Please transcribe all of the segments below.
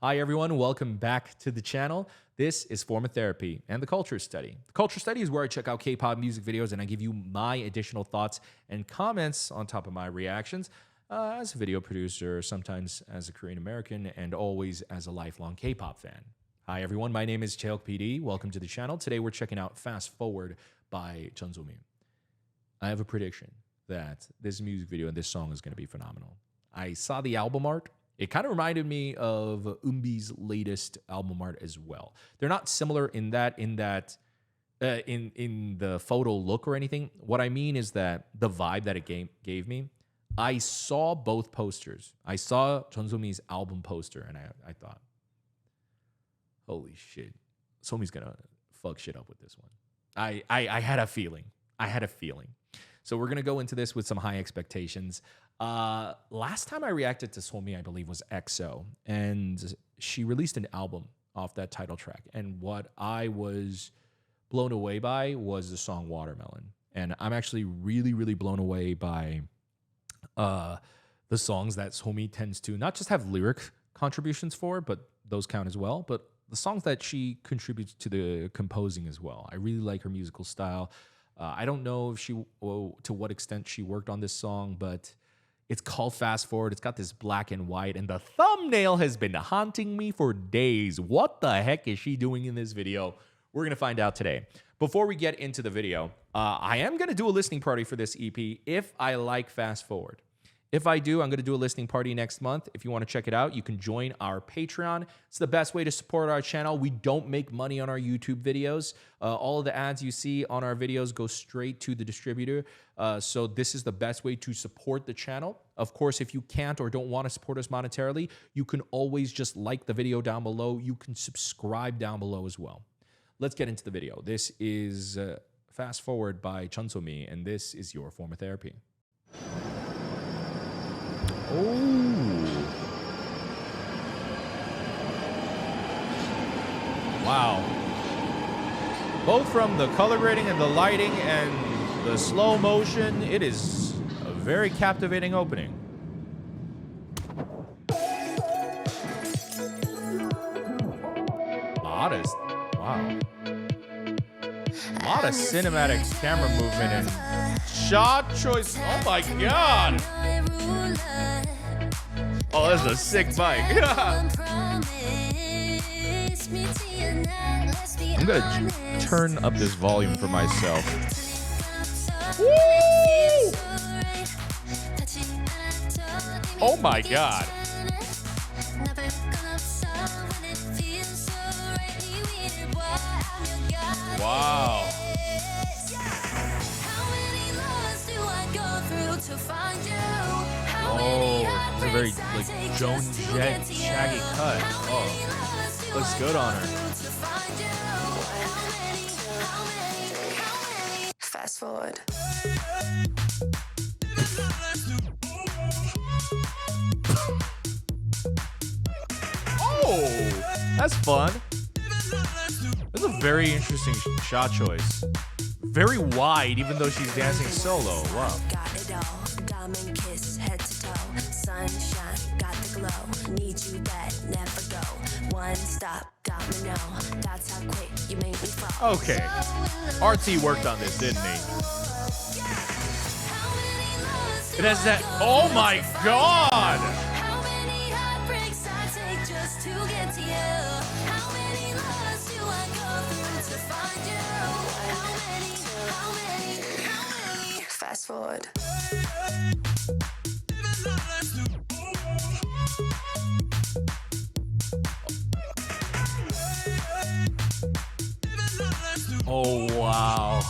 Hi everyone, welcome back to the channel. This is Form of Therapy and the Culture Study. The Culture Study is where I check out K-pop music videos and I give you my additional thoughts and comments on top of my reactions as a video producer, sometimes as a Korean American, and always as a lifelong K-pop fan. Hi everyone, my name is JEON PD. Welcome to the channel. Today we're checking out Fast Forward by JEON SOMI. I have a prediction that this music video and this song is going to be phenomenal. I saw the album art. It kind of reminded me of Eunbi's latest album art as well. They're not similar in the photo look or anything. What I mean is that the vibe that it gave me. I saw both posters. I saw JEON SOMI's album poster, and I thought, holy shit, Somi's gonna fuck shit up with this one. I had a feeling. So we're gonna go into this with some high expectations. Last time I reacted to Somi, I believe, was EXO, and she released an album off that title track. And what I was blown away by was the song Watermelon. And I'm actually really, really blown away by the songs that Somi tends to not just have lyric contributions for, but those count as well, but the songs that she contributes to the composing as well. I really like her musical style. I don't know if to what extent she worked on this song, but it's called Fast Forward. It's got this black and white, and the thumbnail has been haunting me for days. What the heck is she doing in this video? We're going to find out today. Before we get into the video, I am going to do a listening party for this EP if I like Fast Forward. If I do, I'm going to do a listening party next month. If you want to check it out, you can join our Patreon. It's the best way to support our channel. We don't make money on our YouTube videos. All of the ads you see on our videos go straight to the distributor. So this is the best way to support the channel. Of course, if you can't or don't want to support us monetarily, you can always just like the video down below. You can subscribe down below as well. Let's get into the video. This is Fast Forward by JEON SOMI, and this is your form of therapy. Oh. Wow. Both from the color grading and the lighting and the slow motion, it is a very captivating opening. Modest. Wow. A lot of cinematic camera movement and shot choice. Oh my god. Oh, that's a sick bike. I'm gonna turn up this volume for myself. Woo! Oh my god. Wow. Oh, it's a very like Joan Jett shaggy cut. Oh, looks good on her. Fast forward. Oh, that's fun. That's a very interesting shot choice. Very wide, even though she's dancing solo. Wow. Got it all. Diamond kiss, head to toe. Sunshine, got the glow. Need you bad, never go. One stop, got me now. That's how quick you made me fall. Okay. RT worked on this, didn't he? It has that. Oh my god! How many heartbreaks I take just to get to you? How many loves do I go through to find you? How many? Fast forward. Oh wow.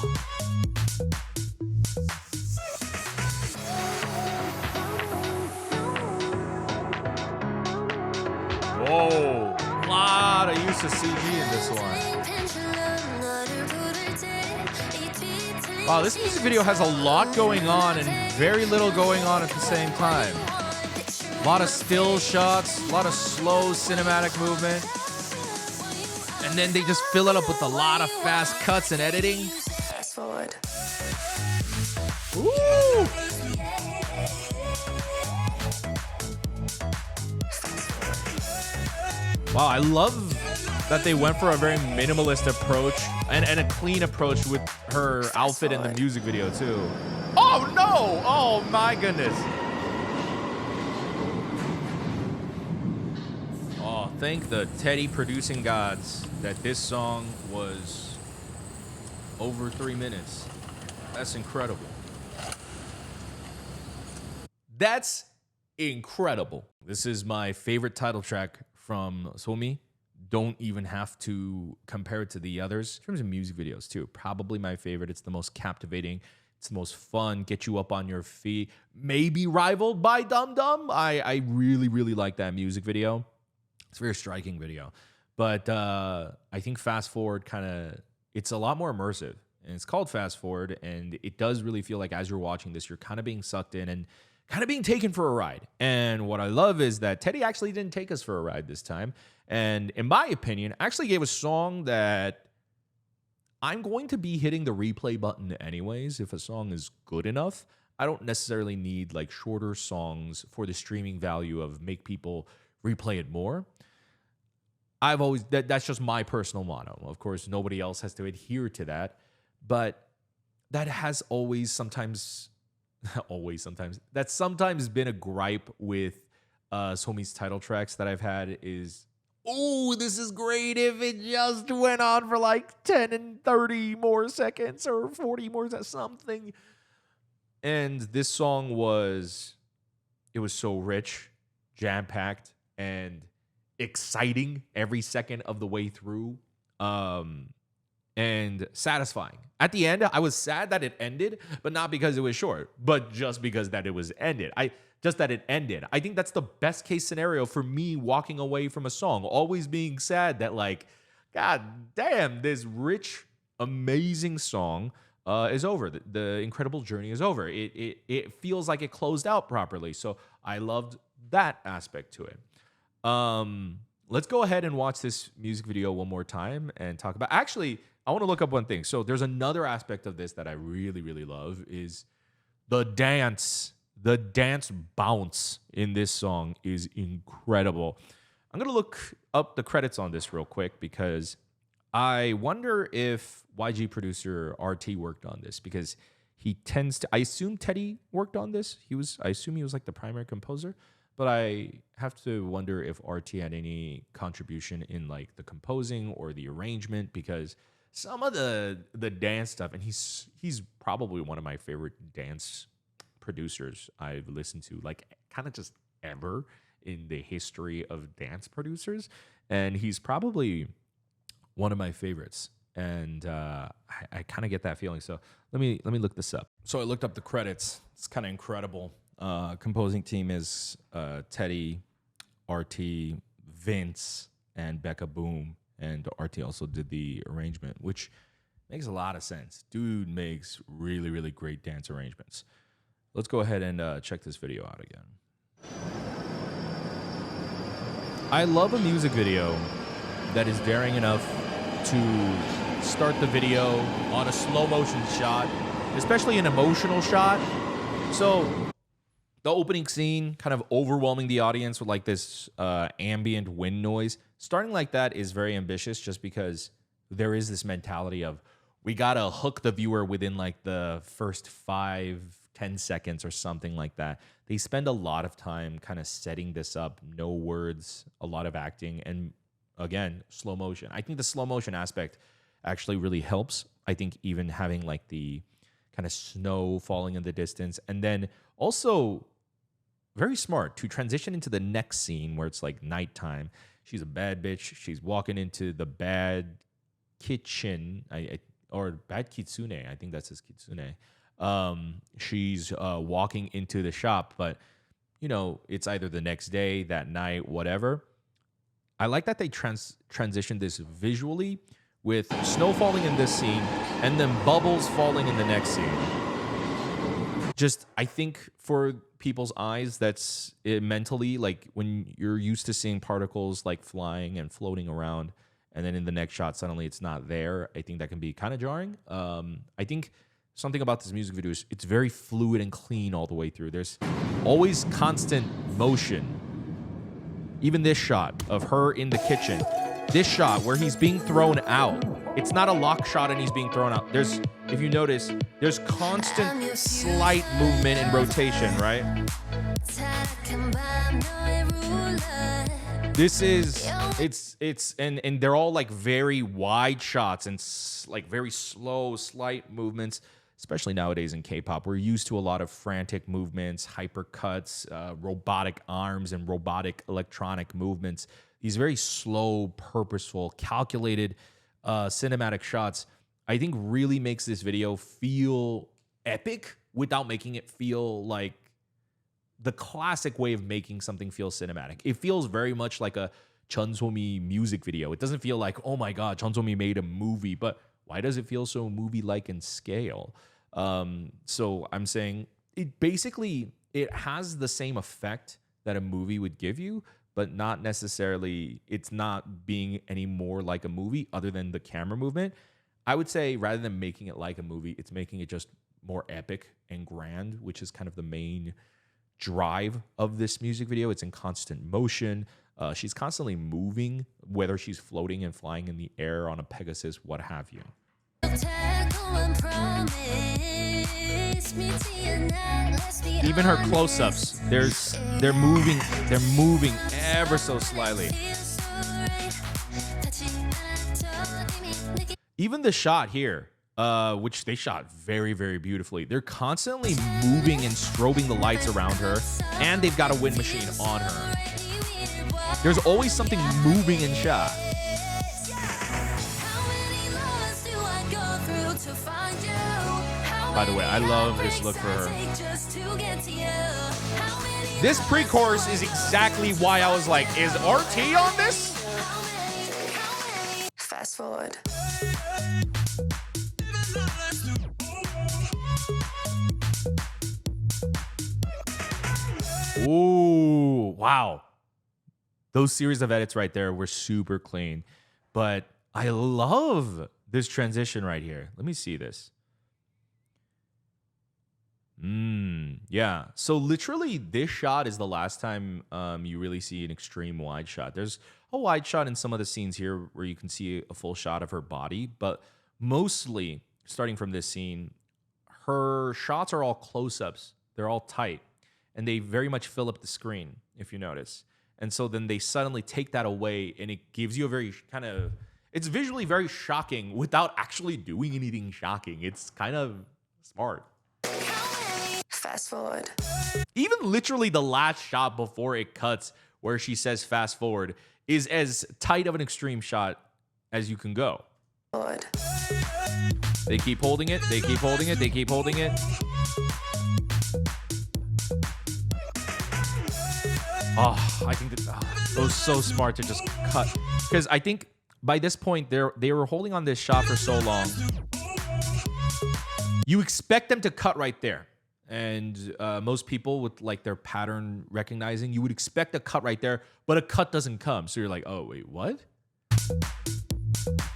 Whoa. A lot of use of CG in this one. Wow, this music video has a lot going on and very little going on at the same time. A lot of still shots, a lot of slow cinematic movement. And then they just fill it up with a lot of fast cuts and editing. Fast forward. Ooh! Wow, I love that they went for a very minimalist approach and a clean approach with her outfit in the music video too. Oh no! Oh my goodness. Oh, thank the Teddy producing gods that this song was over 3 minutes. That's incredible. That's incredible. This is my favorite title track from Somi. Don't even have to compare it to the others. In terms of music videos too, probably my favorite. It's the most captivating. It's the most fun, get you up on your feet. Maybe rivaled by Dum Dum. I really, really like that music video. It's a very striking video. But I think Fast Forward it's a lot more immersive. And it's called Fast Forward. And it does really feel like as you're watching this, you're kind of being sucked in and kind of being taken for a ride. And what I love is that Teddy actually didn't take us for a ride this time. And in my opinion, actually gave a song that I'm going to be hitting the replay button anyways if a song is good enough. I don't necessarily need like shorter songs for the streaming value of make people replay it more. That's just my personal motto. Of course, nobody else has to adhere to that. But that has that's sometimes been a gripe with Somi's title tracks that I've had is, oh, this is great if it just went on for like 10 and 30 more seconds or 40 more seconds, something. And this song was so rich, jam-packed, and exciting every second of the way through. And satisfying. At the end, I was sad that it ended, but not because it was short, but just because that it was ended. I think that's the best case scenario for me walking away from a song, always being sad that like, God damn, this rich, amazing song is over. The incredible journey is over. It feels like it closed out properly. So I loved that aspect to it. Let's go ahead and watch this music video one more time and talk about. Actually, I want to look up one thing. So there's another aspect of this that I really, really love is the dance. The dance bounce in this song is incredible. I'm going to look up the credits on this real quick because I wonder if YG producer RT worked on this because he tends to, I assume Teddy worked on this. I assume he was like the primary composer, but I have to wonder if RT had any contribution in like the composing or the arrangement because some of the dance stuff, and he's probably one of my favorite dance producers I've listened to, like kind of just ever in the history of dance producers, and he's probably one of my favorites. And I kind of get that feeling. So let me look this up. So I looked up the credits. It's kind of incredible. Composing team is Teddy, RT, Vince, and Becca Boom. And RT also did the arrangement, which makes a lot of sense. Dude makes really, really great dance arrangements. Let's go ahead and check this video out again. I love a music video that is daring enough to start the video on a slow motion shot, especially an emotional shot. So the opening scene kind of overwhelming the audience with like this ambient wind noise. Starting like that is very ambitious just because there is this mentality of we got to hook the viewer within like the first 5-10 seconds or something like that. They spend a lot of time kind of setting this up, no words, a lot of acting, and again, slow motion. I think the slow motion aspect actually really helps. I think even having like the kind of snow falling in the distance, and then also very smart to transition into the next scene where it's like nighttime. She's a bad bitch. She's walking into the bad kitchen, or bad kitsune. I think that's his kitsune. She's walking into the shop, but you know, it's either the next day, that night, whatever. I like that they transitioned this visually with snow falling in this scene and then bubbles falling in the next scene. Just, I think for people's eyes, that's it mentally, like when you're used to seeing particles like flying and floating around, and then in the next shot, suddenly it's not there. I think that can be kind of jarring. I think something about this music video is it's very fluid and clean all the way through. There's always constant motion. Even this shot of her in the kitchen. This shot where he's being thrown out. It's not a lock shot and he's being thrown out. There's, if you notice, there's constant slight movement and rotation, right? This is, and they're all like very wide shots and like very slow, slight movements, especially nowadays in K-pop. We're used to a lot of frantic movements, hypercuts, robotic arms, and robotic electronic movements. These very slow, purposeful, calculated cinematic shots, I think really makes this video feel epic without making it feel like the classic way of making something feel cinematic. It feels very much like a JEON SOMI music video. It doesn't feel like, oh my God, JEON SOMI made a movie, but why does it feel so movie-like in scale? So I'm saying it has the same effect that a movie would give you, but not necessarily, it's not being any more like a movie other than the camera movement. I would say rather than making it like a movie, it's making it just more epic and grand, which is kind of the main drive of this music video. It's in constant motion. She's constantly moving, whether she's floating and flying in the air on a Pegasus, what have you. Even her close-ups, they're moving ever so slightly. Even the shot here, which they shot very, very beautifully. They're constantly moving and strobing the lights around her, and they've got a wind machine on her. There's always something moving in shot. By the way, I love this look for her. This pre-chorus is exactly why I was like, is RT on this? Fast forward. Ooh, wow. Those series of edits right there were super clean. But I love this transition right here. Let me see this. Yeah. So literally this shot is the last time you really see an extreme wide shot. There's a wide shot in some of the scenes here where you can see a full shot of her body, but mostly starting from this scene, her shots are all close-ups. They're all tight, and they very much fill up the screen, if you notice. And so then they suddenly take that away, and it gives you a very kind of, it's visually very shocking without actually doing anything shocking. It's kind of smart. Fast forward. Even literally the last shot before it cuts, where she says fast forward, is as tight of an extreme shot as you can go. Forward. They keep holding it, they keep holding it, they keep holding it. Oh, I think that it was so smart to just cut. Because I think by this point, they were holding on this shot for so long. You expect them to cut right there. And most people with like their pattern recognizing, you would expect a cut right there, but a cut doesn't come. So you're like, oh, wait, what?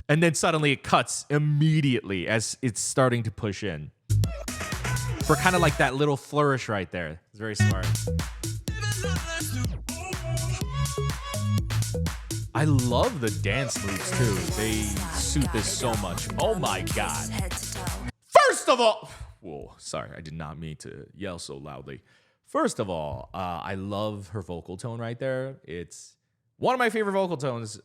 And then suddenly it cuts immediately as it's starting to push in. For kind of like that little flourish right there. It's very smart. I love the dance moves too. They suit this so much. Oh my God. First of all, whoa, sorry, I did not mean to yell so loudly. First of all, I love her vocal tone right there. It's one of my favorite vocal tones.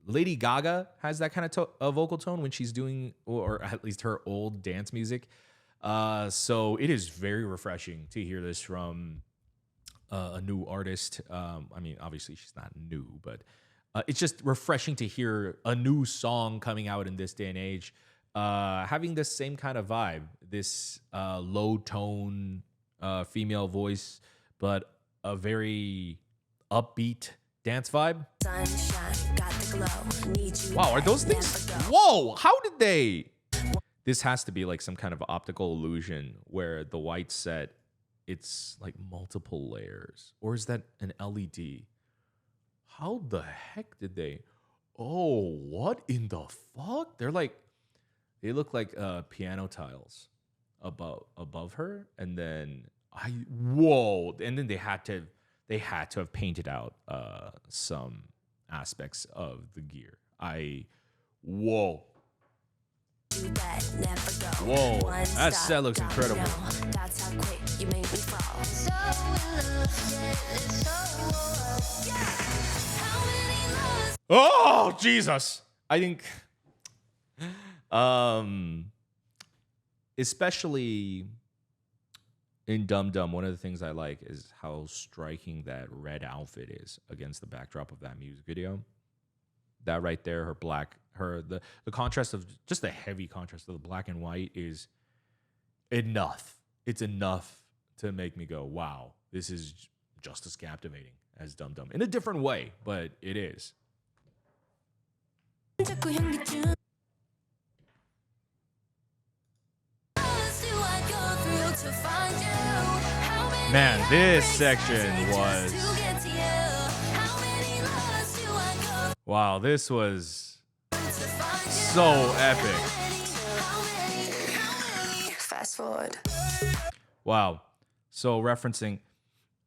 Lady Gaga has that kind of vocal tone when she's doing, or at least her old dance music. So it is very refreshing to hear this from a new artist. I mean, obviously she's not new, but it's just refreshing to hear a new song coming out in this day and age, having this same kind of vibe, this low tone female voice, but a very upbeat dance vibe. Sunshine, got the glow. Need you. Wow, are those things? Whoa, how did they? This has to be like some kind of optical illusion where the white set, it's like multiple layers. Or is that an LED? How the heck did they? Oh, what in the fuck? They're like, they look like piano tiles above her. And then, whoa. And then they had to they had to have painted out some aspects of the gear. Whoa. That never go. Whoa, One that stop, set looks gotta incredible. know. That's how quick you make me fall. So in love, yeah, so yeah. How many loves? Oh, Jesus. I think especially in Dum Dum, one of the things I like is how striking that red outfit is against the backdrop of that music video. That right there, the contrast of just the heavy contrast of the black and white is enough. It's enough to make me go, wow, this is just as captivating as Dum Dum in a different way, but it is. 자꾸 현기증. Loves do I go through to find you? How many Man, this heartbreaks section I take was- just to get to you? How many loves do I go Wow, this was to find you? so epic. How many? Fast forward. Wow. So referencing,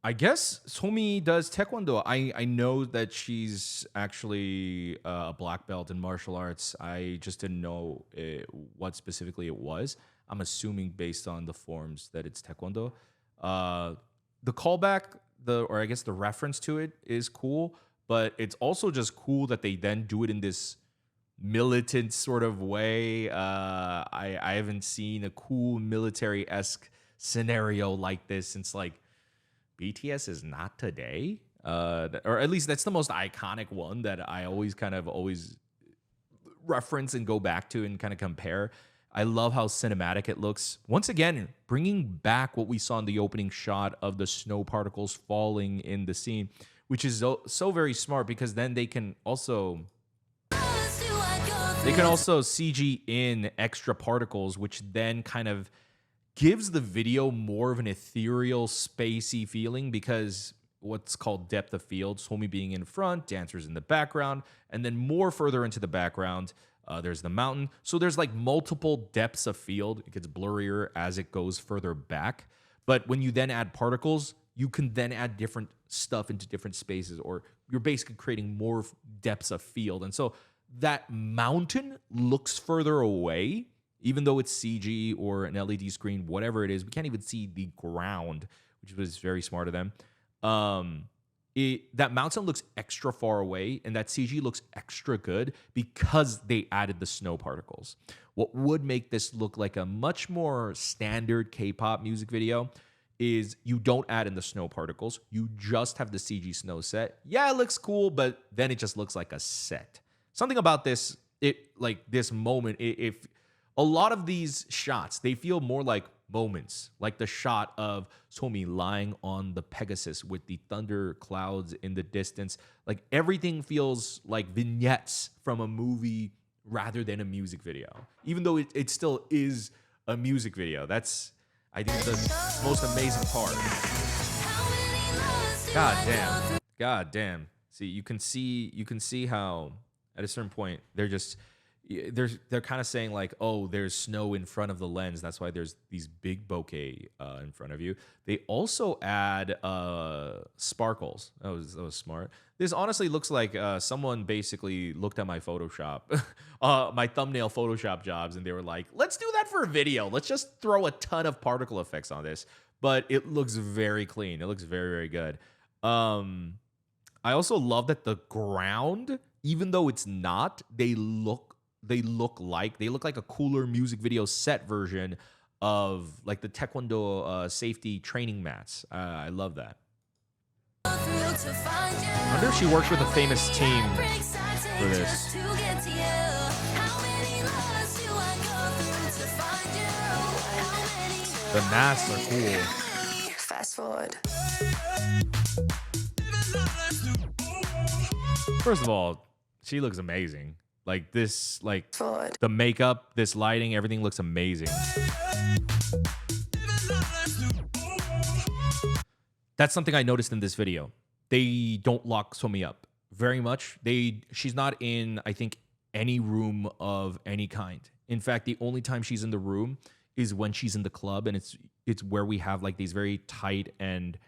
I guess Somi does taekwondo. I know that she's actually a black belt in martial arts. I just didn't know what specifically it was. I'm assuming based on the forms that it's taekwondo. The callback, or I guess the reference to it is cool, but it's also just cool that they then do it in this militant sort of way. I haven't seen a cool military-esque scenario like this since like BTS is not today, or at least that's the most iconic one that I always reference and go back to and kind of compare. I love how cinematic it looks. Once again, bringing back what we saw in the opening shot of the snow particles falling in the scene, which is so very smart because then they can also CG in extra particles, which then kind of gives the video more of an ethereal, spacey feeling because what's called depth of field, Somi being in front, dancers in the background, and then more further into the background, there's the mountain. So there's like multiple depths of field. It gets blurrier as it goes further back. But when you then add particles, you can then add different stuff into different spaces, or you're basically creating more depths of field. And so that mountain looks further away, even though it's CG or an LED screen, whatever it is. We can't even see the ground, which was very smart of them. That mountain looks extra far away, and that CG looks extra good because they added the snow particles. What would make this look like a much more standard K-pop music video is you don't add in the snow particles. You just have the CG snow set. Yeah, it looks cool, but then it just looks like a set. Something about this, this moment, if a lot of these shots, they feel more like moments, like the shot of Somi lying on the Pegasus with the thunder clouds in the distance. Like everything feels like vignettes from a movie rather than a music video, even though it still is a music video. That's, I think, the most amazing part. God damn. See, you can see how at a certain point they're kind of saying like, oh, there's snow in front of the lens. That's why there's these big bokeh in front of you. They also add sparkles. That was smart. This honestly looks like someone basically looked at my Photoshop, my thumbnail Photoshop jobs, and they were like, let's do that for a video. Let's just throw a ton of particle effects on this. But it looks very clean. It looks very, very good. I also love that the ground, even though it's not, they look like a cooler music video set version of like the taekwondo safety training mats. I love that. I wonder if she worked with a famous team for this. The masks are cool. Fast forward. First of all, she looks amazing. Like this, like Forward. the makeup, this lighting, everything looks amazing. That's something I noticed in this video. They don't lock Somi up very much. She's not in, I think, any room of any kind. In fact, the only time she's in the room is when she's in the club, and it's where we have like these very tight and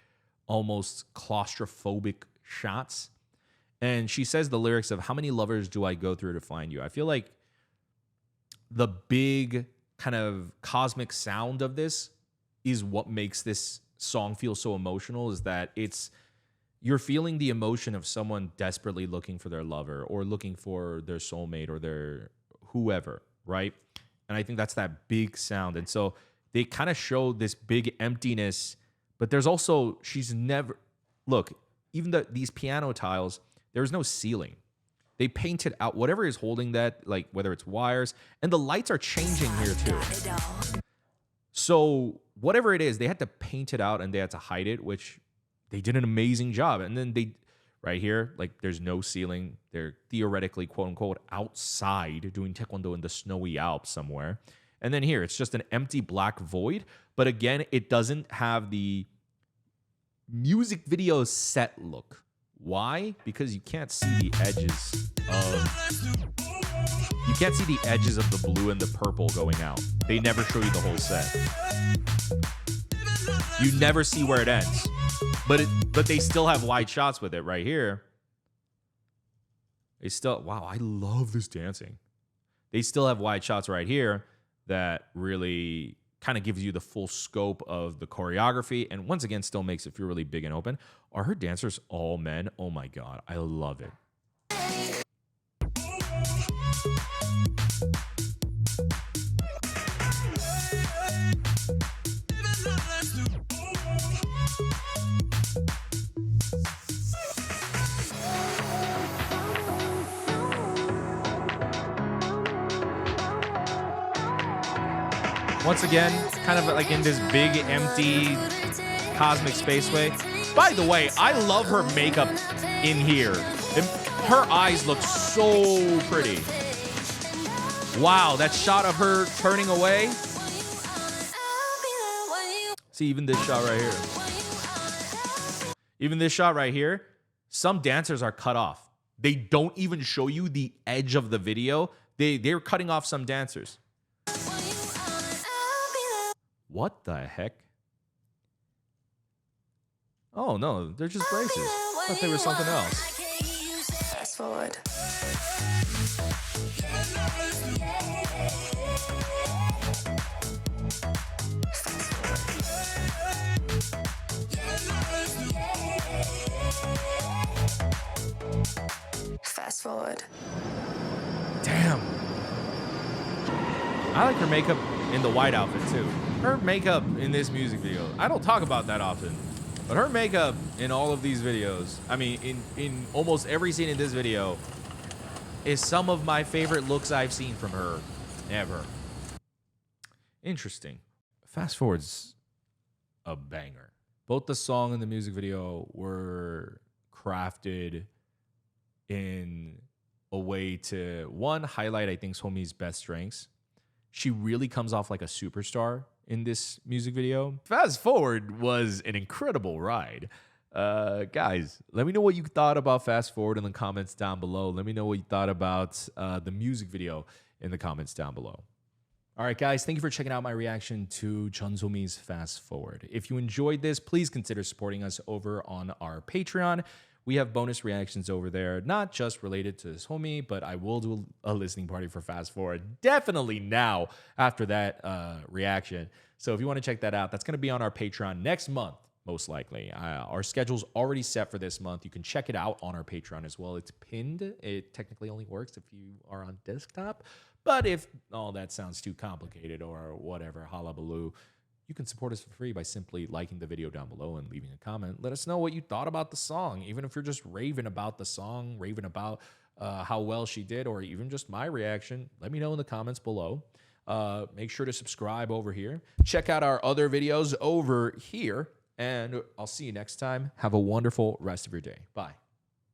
almost claustrophobic shots. And she says the lyrics of "How many lovers do I go through to find you?" I feel like the big kind of cosmic sound of this is what makes this song feel so emotional, is that you're feeling the emotion of someone desperately looking for their lover or looking for their soulmate or their whoever, right? And I think that's that big sound. And so they kind of show this big emptiness, but there's also, look, even these piano tiles, there's no ceiling. They painted out whatever is holding that, like whether it's wires, and the lights are changing here too. So whatever it is, they had to paint it out and they had to hide it, which they did an amazing job. And then right here, like there's no ceiling. They're theoretically, quote unquote, outside doing taekwondo in the snowy Alps somewhere. And then here, it's just an empty black void. But again, it doesn't have the music video set look. Why? Because you can't see the edges of the blue and the purple going out. They never show you the whole set. You never see where it ends. But they still have wide shots with it right here. Wow, I love this dancing. They still have wide shots right here that really kind of gives you the full scope of the choreography, and once again still makes it feel really big and open. Are her dancers all men? Oh my god, I love it. Once again, kind of like in this big, empty, cosmic spaceway. By the way, I love her makeup in here. Her eyes look so pretty. Wow, that shot of her turning away. See, even this shot right here. Even this shot right here, some dancers are cut off. They don't even show you the edge of the video. They're cutting off some dancers. What the heck? Oh no, they're just braces. I thought they were something else. Fast forward. Fast forward. Damn. I like her makeup in the white outfit too. Her makeup in this music video, I don't talk about that often, but her makeup in all of these videos, I mean, in almost every scene in this video, is some of my favorite looks I've seen from her ever. Interesting. Fast Forward's a banger. Both the song and the music video were crafted in a way to, one, highlight, I think, Somi's best strengths. She really comes off like a superstar in this music video. Fast Forward was an incredible ride. Guys, let me know what you thought about Fast Forward in the comments down below. Let me know what you thought about the music video in the comments down below. All right, guys, thank you for checking out my reaction to JEON SOMI's Fast Forward. If you enjoyed this, please consider supporting us over on our Patreon. We have bonus reactions over there, not just related to Somi, but I will do a listening party for Fast Forward definitely now after that reaction. So if you want to check that out, that's going to be on our Patreon next month, most likely. Our schedule's already set for this month. You can check it out on our Patreon as well. It's pinned. It technically only works if you are on desktop. But if all that sounds too complicated or whatever, hullabaloo, you can support us for free by simply liking the video down below and leaving a comment. Let us know what you thought about the song, even if you're just raving about the song, raving about how well she did, or even just my reaction. Let me know in the comments below. Make sure to subscribe over here. Check out our other videos over here, and I'll see you next time. Have a wonderful rest of your day. Bye.